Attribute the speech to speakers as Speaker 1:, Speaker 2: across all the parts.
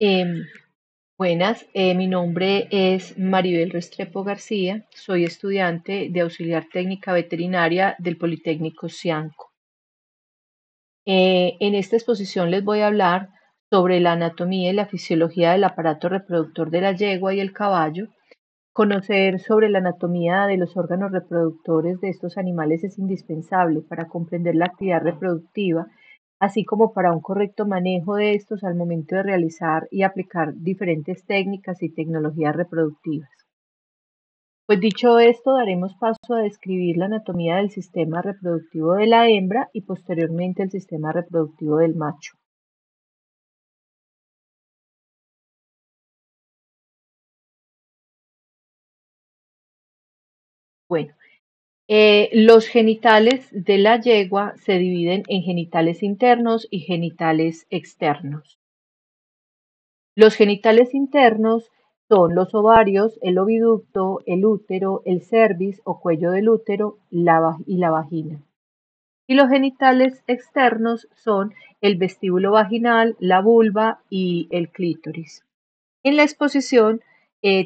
Speaker 1: Em, Buenas, mi nombre es Maribel Restrepo García, soy estudiante de auxiliar técnica veterinaria del Politécnico Cianco. En esta exposición les voy a hablar sobre la anatomía y la fisiología del aparato reproductor de la yegua y el caballo. Conocer sobre la anatomía de los órganos reproductores de estos animales es indispensable para comprender la actividad reproductiva, así como para un correcto manejo de estos al momento de realizar y aplicar diferentes técnicas y tecnologías reproductivas. Pues dicho esto, daremos paso a describir la anatomía del sistema reproductivo de la hembra y posteriormente el sistema reproductivo del macho. Bueno, los genitales de la yegua se dividen en genitales internos y genitales externos. Los genitales internos son los ovarios, el oviducto, el útero, el cervix o cuello del útero y la vagina. Y los genitales externos son el vestíbulo vaginal, la vulva y el clítoris. En la exposición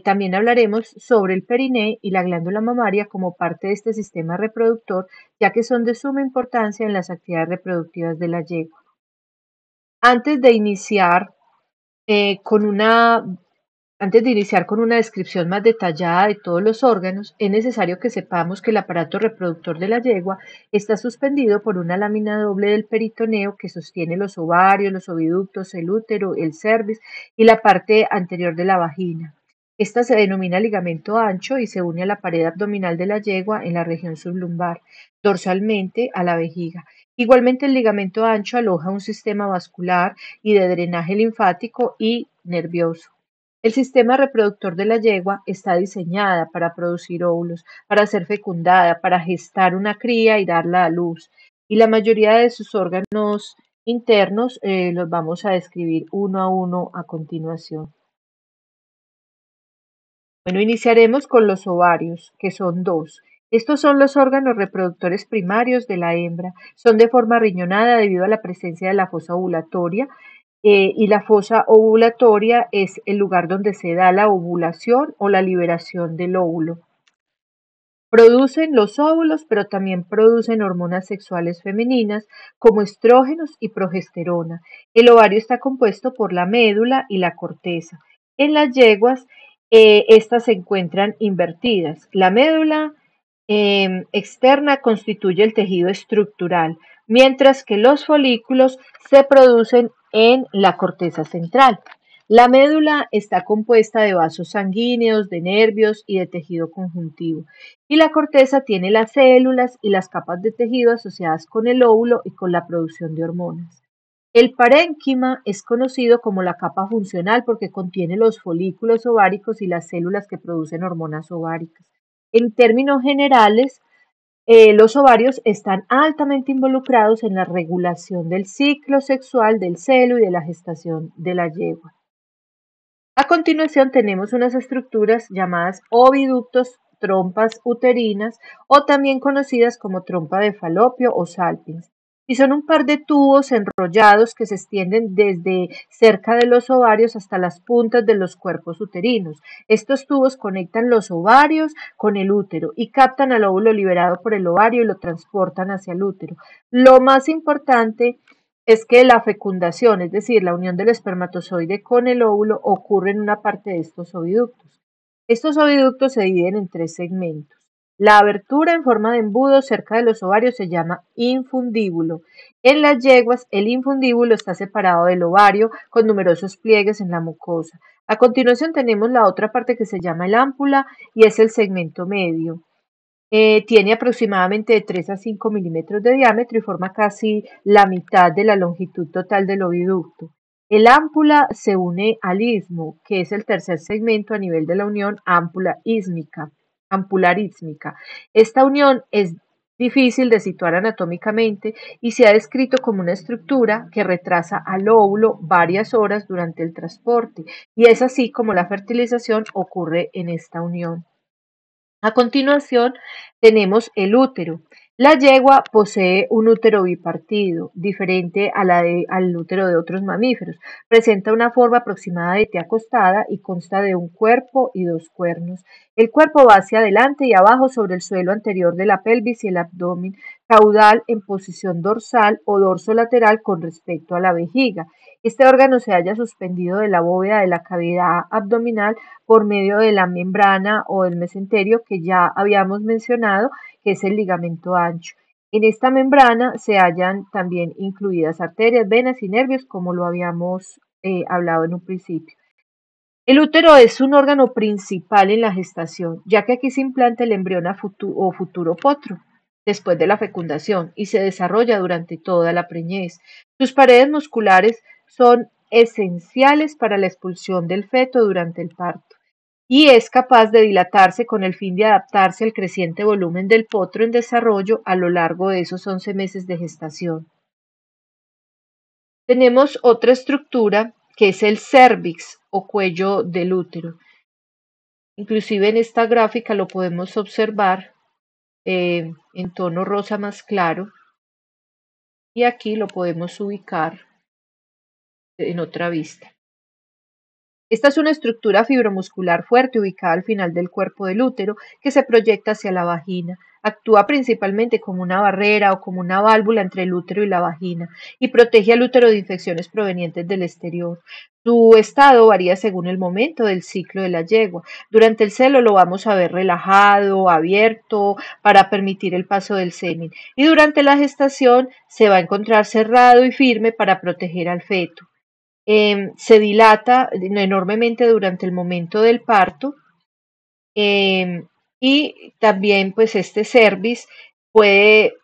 Speaker 1: también hablaremos sobre el periné y la glándula mamaria como parte de este sistema reproductor, ya que son de suma importancia en las actividades reproductivas de la yegua. Antes de iniciar eh, con una Antes de iniciar con una descripción más detallada de todos los órganos, es necesario que sepamos que el aparato reproductor de la yegua está suspendido por una lámina doble del peritoneo que sostiene los ovarios, los oviductos, el útero, el cervix y la parte anterior de la vagina. Esta se denomina ligamento ancho y se une a la pared abdominal de la yegua en la región sublumbar, dorsalmente a la vejiga. Igualmente, el ligamento ancho aloja un sistema vascular y de drenaje linfático y nervioso. El sistema reproductor de la yegua está diseñada para producir óvulos, para ser fecundada, para gestar una cría y darla a luz. Y la mayoría de sus órganos internos los vamos a describir uno a uno a continuación. Bueno, iniciaremos con los ovarios, que son dos. Estos son los órganos reproductores primarios de la hembra. Son de forma riñonada debido a la presencia de la fosa ovulatoria y la fosa ovulatoria es el lugar donde se da la ovulación o la liberación del óvulo. Producen los óvulos, pero también producen hormonas sexuales femeninas como estrógenos y progesterona. El ovario está compuesto por la médula y la corteza. En las yeguas, estas se encuentran invertidas. La médula externa constituye el tejido estructural, mientras que los folículos se producen en la corteza central. La médula está compuesta de vasos sanguíneos, de nervios y de tejido conjuntivo. Y la corteza tiene las células y las capas de tejido asociadas con el óvulo y con la producción de hormonas. El parénquima es conocido como la capa funcional porque contiene los folículos ováricos y las células que producen hormonas ováricas. En términos generales, los ovarios están altamente involucrados en la regulación del ciclo sexual del celo y de la gestación de la yegua. A continuación tenemos unas estructuras llamadas oviductos, trompas uterinas o también conocidas como trompa de falopio o salpings. Y son un par de tubos enrollados que se extienden desde cerca de los ovarios hasta las puntas de los cuerpos uterinos. Estos tubos conectan los ovarios con el útero y captan al óvulo liberado por el ovario y lo transportan hacia el útero. Lo más importante es que la fecundación, es decir, la unión del espermatozoide con el óvulo, ocurre en una parte de estos oviductos. Estos oviductos se dividen en tres segmentos. La abertura en forma de embudo cerca de los ovarios se llama infundíbulo. En las yeguas, el infundíbulo está separado del ovario con numerosos pliegues en la mucosa. A continuación tenemos la otra parte que se llama el ámpula y es el segmento medio. Tiene aproximadamente de 3 a 5 milímetros de diámetro y forma casi la mitad de la longitud total del oviducto. El ámpula se une al istmo, que es el tercer segmento a nivel de la unión ampular ísmica. Esta unión es difícil de situar anatómicamente y se ha descrito como una estructura que retrasa al óvulo varias horas durante el transporte, y es así como la fertilización ocurre en esta unión. A continuación tenemos el útero. La yegua posee un útero bipartido, diferente al útero de otros mamíferos. Presenta una forma aproximada de T acostada y consta de un cuerpo y dos cuernos. El cuerpo va hacia adelante y abajo sobre el suelo anterior de la pelvis y el abdomen, caudal en posición dorsal o dorso lateral con respecto a la vejiga. Este órgano se halla suspendido de la bóveda de la cavidad abdominal por medio de la membrana o del mesenterio que ya habíamos mencionado, que es el ligamento ancho. En esta membrana se hallan también incluidas arterias, venas y nervios, como lo habíamos hablado en un principio. El útero es un órgano principal en la gestación, ya que aquí se implanta el embrión o futuro potro después de la fecundación y se desarrolla durante toda la preñez. Sus paredes musculares son esenciales para la expulsión del feto durante el parto y es capaz de dilatarse con el fin de adaptarse al creciente volumen del potro en desarrollo a lo largo de esos 11 meses de gestación. Tenemos otra estructura que es el cérvix o cuello del útero. Inclusive en esta gráfica lo podemos observar en tono rosa más claro y aquí lo podemos ubicar en otra vista. Esta es una estructura fibromuscular fuerte ubicada al final del cuerpo del útero que se proyecta hacia la vagina. Actúa principalmente como una barrera o como una válvula entre el útero y la vagina y protege al útero de infecciones provenientes del exterior. Su estado varía según el momento del ciclo de la yegua. Durante el celo lo vamos a ver relajado, abierto, para permitir el paso del semen. Y durante la gestación se va a encontrar cerrado y firme para proteger al feto. Se dilata enormemente durante el momento del parto y también pues este cervix puede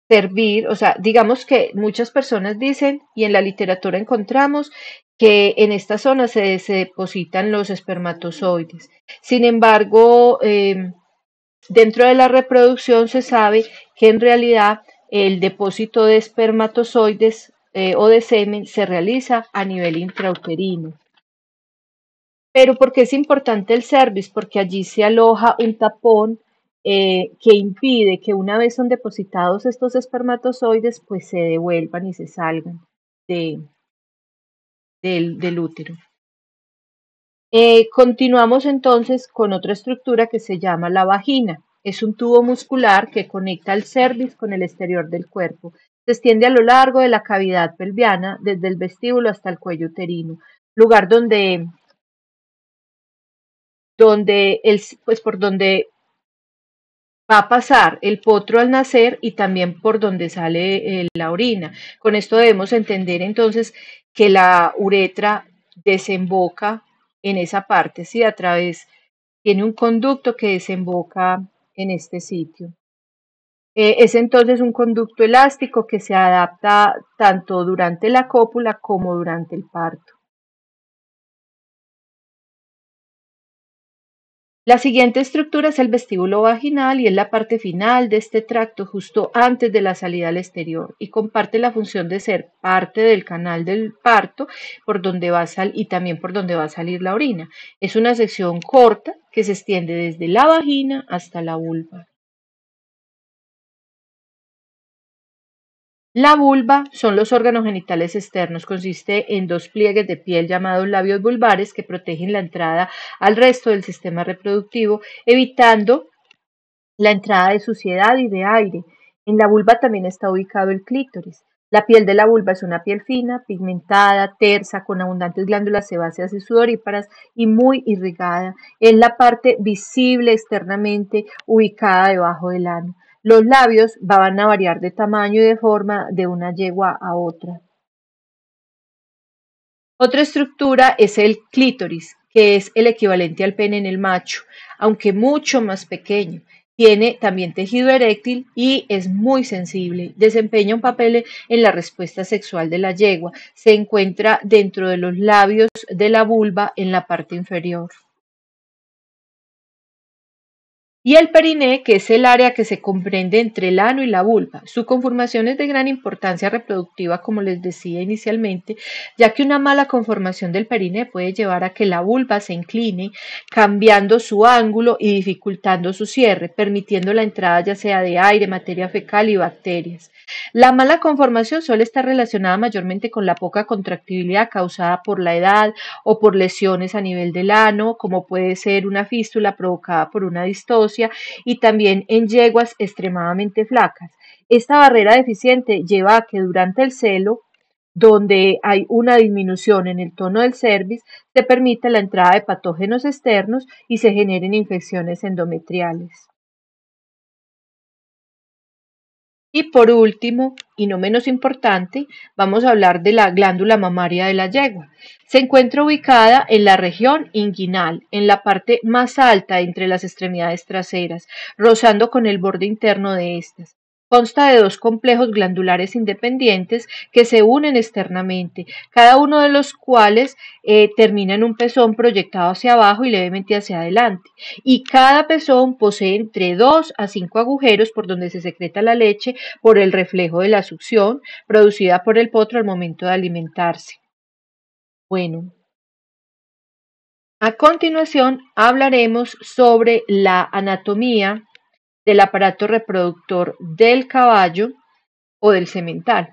Speaker 1: servir, o sea, digamos que muchas personas dicen y en la literatura encontramos que en esta zona se depositan los espermatozoides. Sin embargo, dentro de la reproducción se sabe que en realidad el depósito de espermatozoides o de semen se realiza a nivel intrauterino. Pero ¿por qué es importante el cervix? Porque allí se aloja un tapón que impide que una vez son depositados estos espermatozoides, pues se devuelvan y se salgan de, del útero. Continuamos entonces con otra estructura que se llama la vagina. Es un tubo muscular que conecta el cervix con el exterior del cuerpo. Se extiende a lo largo de la cavidad pelviana, desde el vestíbulo hasta el cuello uterino, lugar pues por donde va a pasar el potro al nacer y también por donde sale la orina. Con esto debemos entender entonces que la uretra desemboca en esa parte, ¿sí? Tiene un conducto que desemboca en este sitio. Es entonces un conducto elástico que se adapta tanto durante la cópula como durante el parto. La siguiente estructura es el vestíbulo vaginal y es la parte final de este tracto justo antes de la salida al exterior y comparte la función de ser parte del canal del parto por donde va y también por donde va a salir la orina. Es una sección corta que se extiende desde la vagina hasta la vulva. La vulva son los órganos genitales externos. Consiste en dos pliegues de piel llamados labios vulvares que protegen la entrada al resto del sistema reproductivo, evitando la entrada de suciedad y de aire. En la vulva también está ubicado el clítoris. La piel de la vulva es una piel fina, pigmentada, tersa, con abundantes glándulas sebáceas y sudoríparas y muy irrigada. Es la parte visible externamente ubicada debajo del ano. Los labios van a variar de tamaño y de forma de una yegua a otra. Otra estructura es el clítoris, que es el equivalente al pene en el macho, aunque mucho más pequeño. Tiene también tejido eréctil y es muy sensible. Desempeña un papel en la respuesta sexual de la yegua. Se encuentra dentro de los labios de la vulva en la parte inferior. y el periné, que es el área que se comprende entre el ano y la vulva. Su conformación es de gran importancia reproductiva, como les decía inicialmente, ya que una mala conformación del periné puede llevar a que la vulva se incline, cambiando su ángulo y dificultando su cierre, permitiendo la entrada ya sea de aire, materia fecal y bacterias. La mala conformación suele estar relacionada mayormente con la poca contractibilidad causada por la edad o por lesiones a nivel del ano, como puede ser una fístula provocada por una distosia, y también en yeguas extremadamente flacas. Esta barrera deficiente lleva a que durante el celo, donde hay una disminución en el tono del cervix, se permita la entrada de patógenos externos y se generen infecciones endometriales. Y por último, y no menos importante, vamos a hablar de la glándula mamaria de la yegua. Se encuentra ubicada en la región inguinal, en la parte más alta entre las extremidades traseras, rozando con el borde interno de estas. Consta de dos complejos glandulares independientes que se unen externamente, cada uno de los cuales termina en un pezón proyectado hacia abajo y levemente hacia adelante. Y cada pezón posee entre 2 a 5 agujeros por donde se secreta la leche por el reflejo de la succión producida por el potro al momento de alimentarse. Bueno, a continuación hablaremos sobre la anatomía del aparato reproductor del caballo o del semental.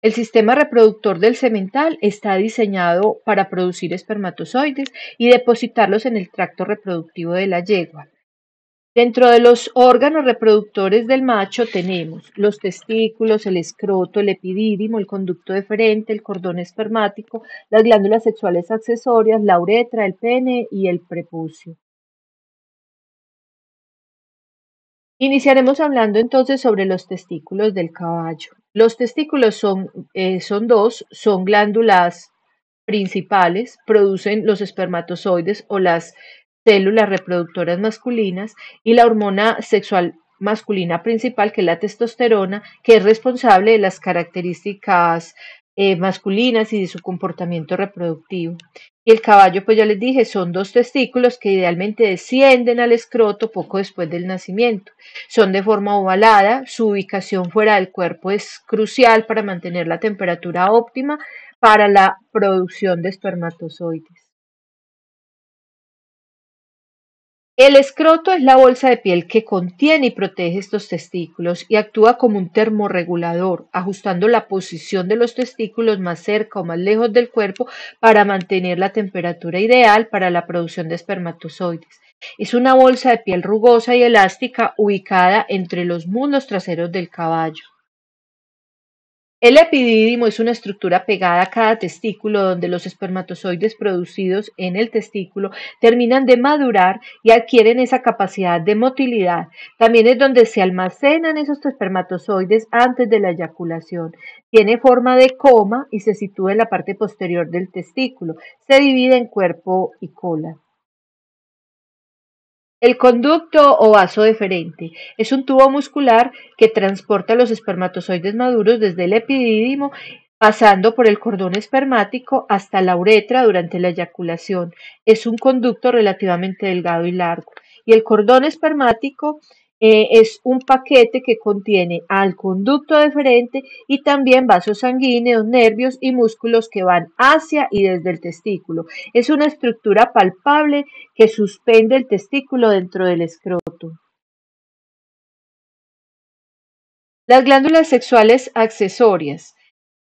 Speaker 1: El sistema reproductor del semental está diseñado para producir espermatozoides y depositarlos en el tracto reproductivo de la yegua. Dentro de los órganos reproductores del macho tenemos los testículos, el escroto, el epidídimo, el conducto deferente, el cordón espermático, las glándulas sexuales accesorias, la uretra, el pene y el prepucio. Iniciaremos hablando entonces sobre los testículos del caballo. Los testículos son dos, son glándulas principales, producen los espermatozoides o las células reproductoras masculinas y la hormona sexual masculina principal, que es la testosterona, que es responsable de las características masculinas y de su comportamiento reproductivo. Y el caballo, pues ya les dije, son dos testículos que idealmente descienden al escroto poco después del nacimiento. Son de forma ovalada, su ubicación fuera del cuerpo es crucial para mantener la temperatura óptima para la producción de espermatozoides. El escroto es la bolsa de piel que contiene y protege estos testículos y actúa como un termorregulador, ajustando la posición de los testículos más cerca o más lejos del cuerpo para mantener la temperatura ideal para la producción de espermatozoides. Es una bolsa de piel rugosa y elástica ubicada entre los muslos traseros del caballo. El epidídimo es una estructura pegada a cada testículo donde los espermatozoides producidos en el testículo terminan de madurar y adquieren esa capacidad de motilidad. También es donde se almacenan esos espermatozoides antes de la eyaculación. Tiene forma de coma y se sitúa en la parte posterior del testículo. Se divide en cuerpo y cola. El conducto o vaso deferente es un tubo muscular que transporta los espermatozoides maduros desde el epidídimo, pasando por el cordón espermático hasta la uretra durante la eyaculación. Es un conducto relativamente delgado y largo. Y el cordón espermático es un paquete que contiene al conducto deferente y también vasos sanguíneos, nervios y músculos que van hacia y desde el testículo. Es una estructura palpable que suspende el testículo dentro del escroto. Las glándulas sexuales accesorias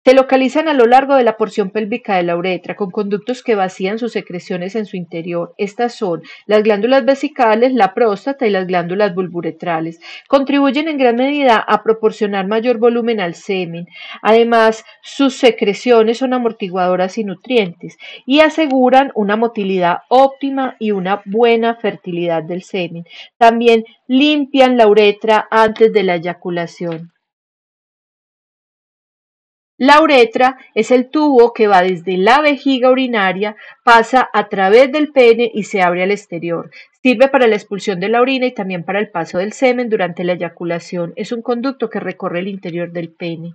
Speaker 1: se localizan a lo largo de la porción pélvica de la uretra, con conductos que vacían sus secreciones en su interior. Estas son las glándulas vesicales, la próstata y las glándulas vulvuretrales. Contribuyen en gran medida a proporcionar mayor volumen al semen. Además, sus secreciones son amortiguadoras y nutrientes y aseguran una motilidad óptima y una buena fertilidad del semen. También limpian la uretra antes de la eyaculación. La uretra es el tubo que va desde la vejiga urinaria, pasa a través del pene y se abre al exterior. Sirve para la expulsión de la orina y también para el paso del semen durante la eyaculación. Es un conducto que recorre el interior del pene.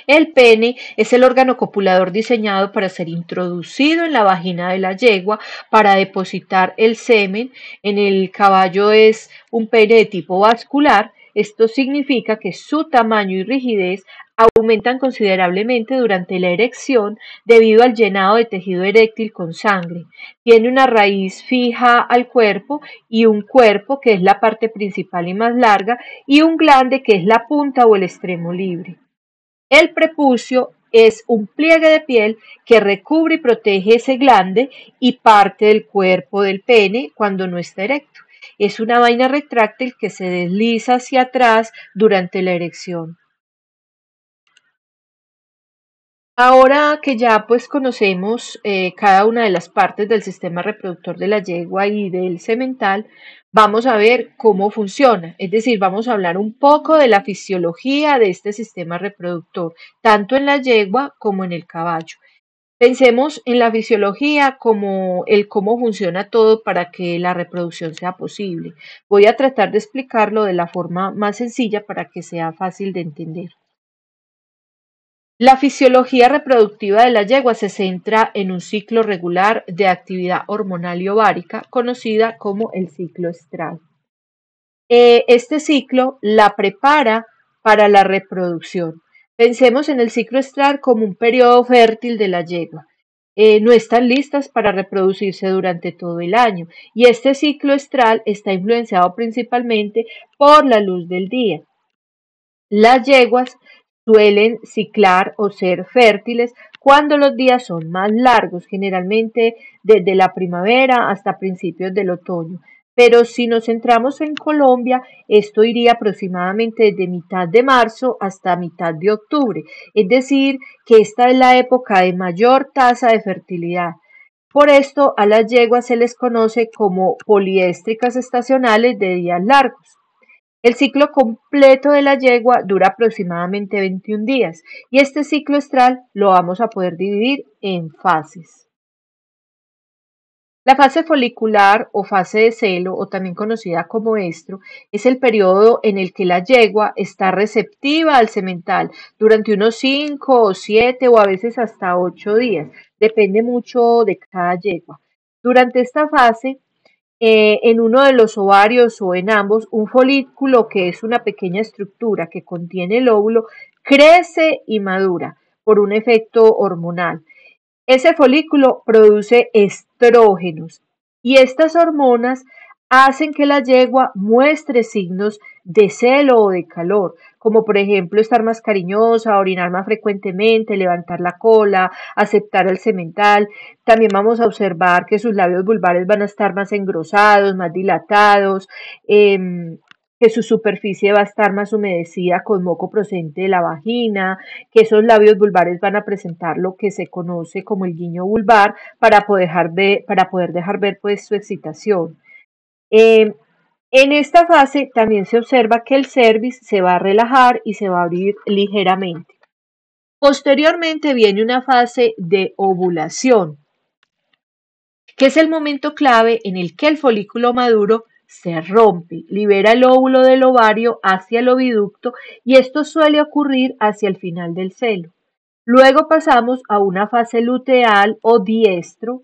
Speaker 1: El pene es el órgano copulador diseñado para ser introducido en la vagina de la yegua para depositar el semen. En el caballo es un pene de tipo vascular. Esto significa que su tamaño y rigidez aumentan considerablemente durante la erección debido al llenado de tejido eréctil con sangre. Tiene una raíz fija al cuerpo y un cuerpo, que es la parte principal y más larga, y un glande, que es la punta o el extremo libre. El prepucio es un pliegue de piel que recubre y protege ese glande y parte del cuerpo del pene cuando no está erecto. Es una vaina retráctil que se desliza hacia atrás durante la erección. Ahora que ya pues conocemos cada una de las partes del sistema reproductor de la yegua y del semental, vamos a ver cómo funciona. Es decir, vamos a hablar un poco de la fisiología de este sistema reproductor, tanto en la yegua como en el caballo. Pensemos en la fisiología como el cómo funciona todo para que la reproducción sea posible. Voy a tratar de explicarlo de la forma más sencilla para que sea fácil de entender. La fisiología reproductiva de la yegua se centra en un ciclo regular de actividad hormonal y ovárica, conocida como el ciclo estral. Este ciclo la prepara para la reproducción. Pensemos en el ciclo estral como un periodo fértil de la yegua. No están listas para reproducirse durante todo el año y este ciclo estral está influenciado principalmente por la luz del día. Las yeguas suelen ciclar o ser fértiles cuando los días son más largos, generalmente desde la primavera hasta principios del otoño. Pero si nos centramos en Colombia, esto iría aproximadamente desde mitad de marzo hasta mitad de octubre, es decir, que esta es la época de mayor tasa de fertilidad. Por esto a las yeguas se les conoce como poliéstricas estacionales de días largos. El ciclo completo de la yegua dura aproximadamente 21 días y este ciclo estral lo vamos a poder dividir en fases. La fase folicular o fase de celo, o también conocida como estro, es el periodo en el que la yegua está receptiva al semental durante unos 5 o 7 o a veces hasta 8 días. Depende mucho de cada yegua. Durante esta fase, en uno de los ovarios o en ambos, un folículo, que es una pequeña estructura que contiene el óvulo, crece y madura por un efecto hormonal. Ese folículo produce estrógenos y estas hormonas hacen que la yegua muestre signos de celo o de calor, como por ejemplo estar más cariñosa, orinar más frecuentemente, levantar la cola, aceptar el semental. También vamos a observar que sus labios vulvares van a estar más engrosados, más dilatados, que su superficie va a estar más humedecida con moco procedente de la vagina, que esos labios vulvares van a presentar lo que se conoce como el guiño vulvar para poder dejar ver pues su excitación. Eh, en esta fase también se observa que el cervix se va a relajar y se va a abrir ligeramente. Posteriormente viene una fase de ovulación, que es el momento clave en el que el folículo maduro se rompe, libera el óvulo del ovario hacia el oviducto y esto suele ocurrir hacia el final del celo. Luego pasamos a una fase luteal o diestro.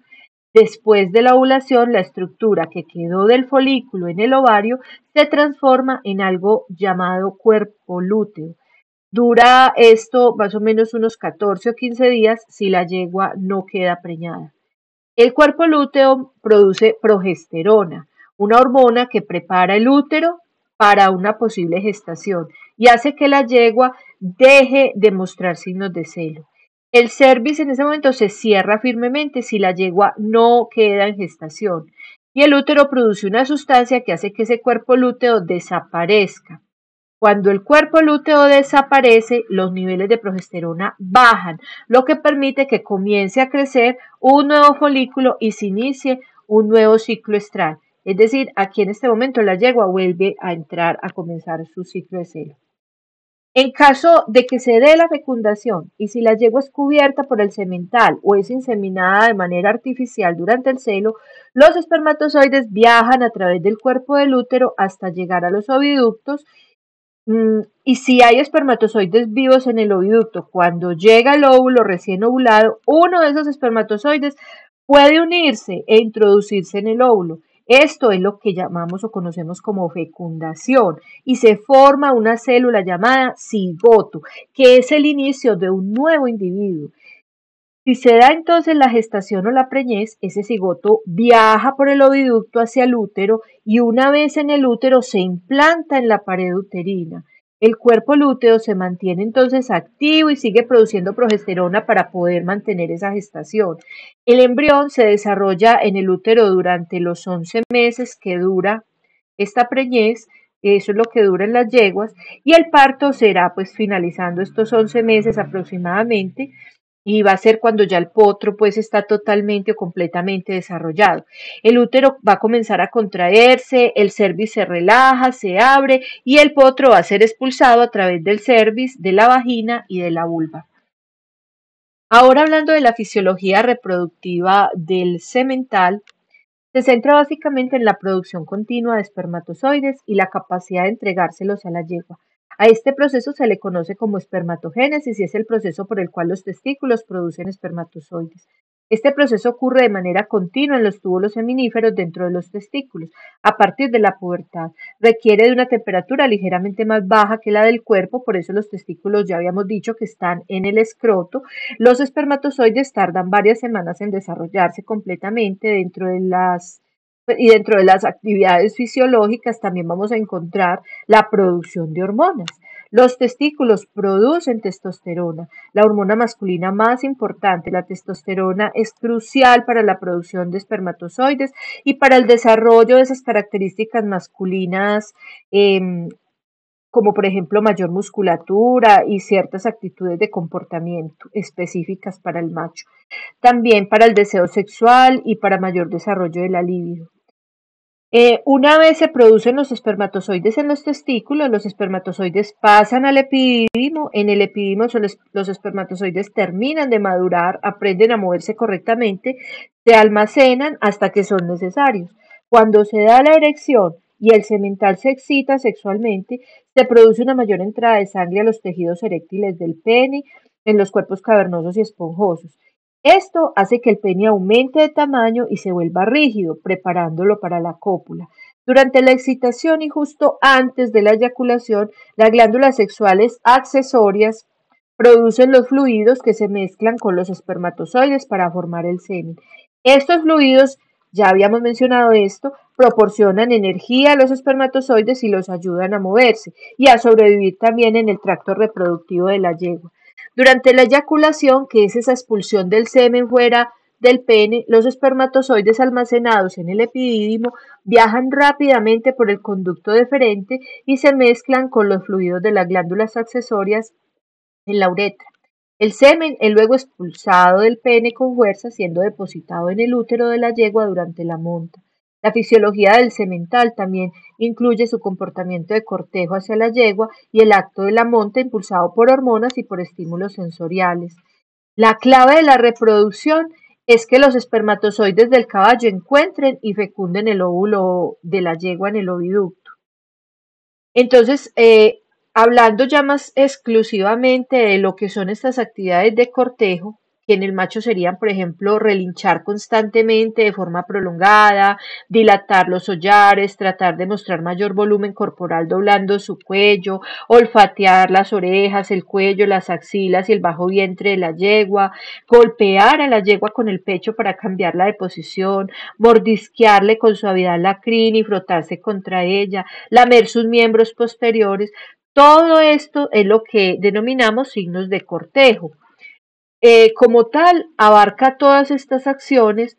Speaker 1: Después de la ovulación, la estructura que quedó del folículo en el ovario se transforma en algo llamado cuerpo lúteo. Dura esto más o menos unos 14 o 15 días si la yegua no queda preñada. El cuerpo lúteo produce progesterona, una hormona que prepara el útero para una posible gestación y hace que la yegua deje de mostrar signos de celo. El cervix en ese momento se cierra firmemente si la yegua no queda en gestación y el útero produce una sustancia que hace que ese cuerpo lúteo desaparezca. Cuando el cuerpo lúteo desaparece, los niveles de progesterona bajan, lo que permite que comience a crecer un nuevo folículo y se inicie un nuevo ciclo estral. Es decir, aquí en este momento la yegua vuelve a entrar a comenzar su ciclo de celo. En caso de que se dé la fecundación y si la yegua es cubierta por el semental o es inseminada de manera artificial durante el celo, los espermatozoides viajan a través del cuerpo del útero hasta llegar a los oviductos. Y si hay espermatozoides vivos en el oviducto, cuando llega el óvulo recién ovulado, uno de esos espermatozoides puede unirse e introducirse en el óvulo. Esto es lo que llamamos o conocemos como fecundación y se forma una célula llamada cigoto, que es el inicio de un nuevo individuo. Si se da entonces la gestación o la preñez, ese cigoto viaja por el oviducto hacia el útero y una vez en el útero se implanta en la pared uterina. El cuerpo lúteo se mantiene entonces activo y sigue produciendo progesterona para poder mantener esa gestación. El embrión se desarrolla en el útero durante los 11 meses que dura esta preñez, eso es lo que dura en las yeguas, y el parto será pues finalizando estos 11 meses aproximadamente y va a ser cuando ya el potro pues está totalmente o completamente desarrollado. El útero va a comenzar a contraerse, el cervix se relaja, se abre y el potro va a ser expulsado a través del cervix, de la vagina y de la vulva. Ahora hablando de la fisiología reproductiva del semental, se centra básicamente en la producción continua de espermatozoides y la capacidad de entregárselos a la yegua. A este proceso se le conoce como espermatogénesis y es el proceso por el cual los testículos producen espermatozoides. Este proceso ocurre de manera continua en los túbulos seminíferos dentro de los testículos, a partir de la pubertad. Requiere de una temperatura ligeramente más baja que la del cuerpo, por eso los testículos ya habíamos dicho que están en el escroto. Los espermatozoides tardan varias semanas en desarrollarse completamente dentro de las actividades fisiológicas también vamos a encontrar la producción de hormonas. Los testículos producen testosterona, la hormona masculina más importante. La testosterona es crucial para la producción de espermatozoides y para el desarrollo de esas características masculinas como por ejemplo mayor musculatura y ciertas actitudes de comportamiento específicas para el macho. También para el deseo sexual y para mayor desarrollo de la libido. Una vez se producen los espermatozoides en los testículos, los espermatozoides pasan al epidídimo. En el epidídimo los espermatozoides terminan de madurar, aprenden a moverse correctamente, se almacenan hasta que son necesarios. Cuando se da la erección y el semental se excita sexualmente, se produce una mayor entrada de sangre a los tejidos eréctiles del pene, en los cuerpos cavernosos y esponjosos. Esto hace que el pene aumente de tamaño y se vuelva rígido, preparándolo para la cópula. Durante la excitación y justo antes de la eyaculación, las glándulas sexuales accesorias producen los fluidos que se mezclan con los espermatozoides para formar el semen. Estos fluidos, ya habíamos mencionado esto, proporcionan energía a los espermatozoides y los ayudan a moverse y a sobrevivir también en el tracto reproductivo de la yegua. Durante la eyaculación, que es esa expulsión del semen fuera del pene, los espermatozoides almacenados en el epidídimo viajan rápidamente por el conducto deferente y se mezclan con los fluidos de las glándulas accesorias en la uretra. El semen es luego expulsado del pene con fuerza, siendo depositado en el útero de la yegua durante la monta. La fisiología del semental también incluye su comportamiento de cortejo hacia la yegua y el acto de la monta impulsado por hormonas y por estímulos sensoriales. La clave de la reproducción es que los espermatozoides del caballo encuentren y fecunden el óvulo de la yegua en el oviducto. Entonces, hablando ya más exclusivamente de lo que son estas actividades de cortejo, que en el macho serían, por ejemplo, relinchar constantemente de forma prolongada, dilatar los hollares, tratar de mostrar mayor volumen corporal doblando su cuello, olfatear las orejas, el cuello, las axilas y el bajo vientre de la yegua, golpear a la yegua con el pecho para cambiarla de posición, mordisquearle con suavidad la crin y frotarse contra ella, lamer sus miembros posteriores. Todo esto es lo que denominamos signos de cortejo. Como tal, abarca todas estas acciones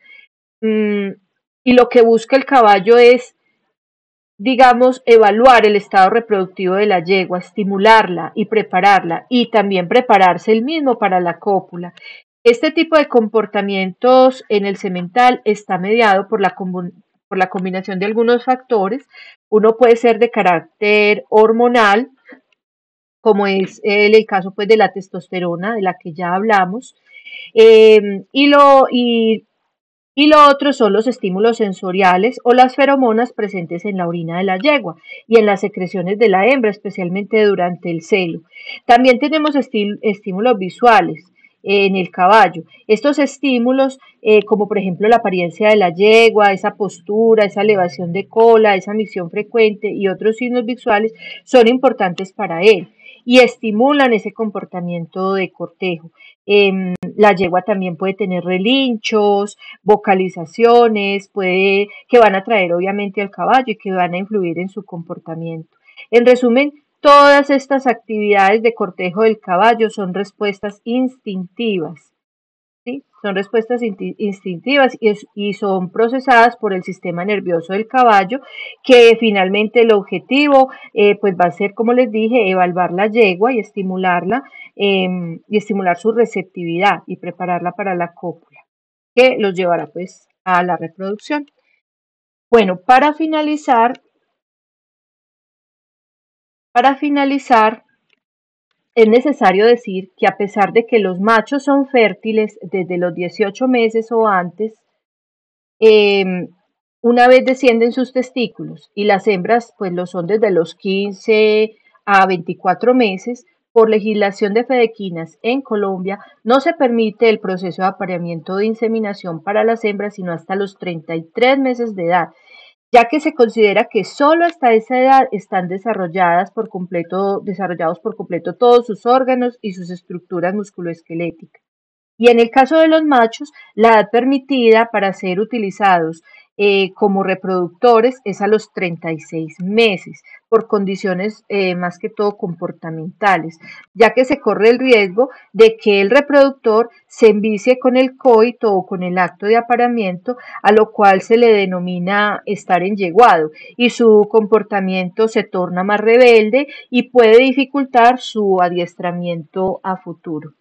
Speaker 1: y lo que busca el caballo es, digamos, evaluar el estado reproductivo de la yegua, estimularla y prepararla y también prepararse el mismo para la cópula. Este tipo de comportamientos en el semental está mediado por la combinación de algunos factores. Uno puede ser de carácter hormonal, como es el caso pues de la testosterona, de la que ya hablamos, y Y lo otro son los estímulos sensoriales o las feromonas presentes en la orina de la yegua y en las secreciones de la hembra, especialmente durante el celo. También tenemos estímulos visuales en el caballo. Estos estímulos, como por ejemplo la apariencia de la yegua, esa postura, esa elevación de cola, esa misión frecuente y otros signos visuales, son importantes para él y estimulan ese comportamiento de cortejo. La yegua también puede tener relinchos, vocalizaciones, que van a atraer obviamente al caballo y que van a influir en su comportamiento. En resumen, todas estas actividades de cortejo del caballo son respuestas instintivas. ¿Sí? Son respuestas instintivas y son procesadas por el sistema nervioso del caballo, que finalmente el objetivo pues va a ser, como les dije, evaluar la yegua y estimular su receptividad y prepararla para la cópula, que los llevará pues a la reproducción. Bueno, para finalizar, es necesario decir que a pesar de que los machos son fértiles desde los 18 meses o antes, eh, una vez descienden sus testículos y las hembras pues lo son desde los 15 a 24 meses, por legislación de Fedequinas en Colombia no se permite el proceso de apareamiento de inseminación para las hembras sino hasta los 33 meses de edad, ya que se considera que solo hasta esa edad están desarrollados por completo todos sus órganos y sus estructuras musculoesqueléticas. Y en el caso de los machos, la edad permitida para ser utilizados como reproductores es a los 36 meses, por condiciones más que todo comportamentales, ya que se corre el riesgo de que el reproductor se envicie con el coito o con el acto de apareamiento, a lo cual se le denomina estar enyeguado, y su comportamiento se torna más rebelde y puede dificultar su adiestramiento a futuro.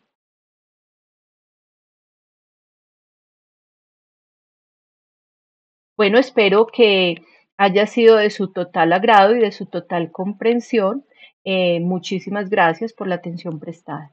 Speaker 1: Bueno, espero que haya sido de su total agrado y de su total comprensión. Muchísimas gracias por la atención prestada.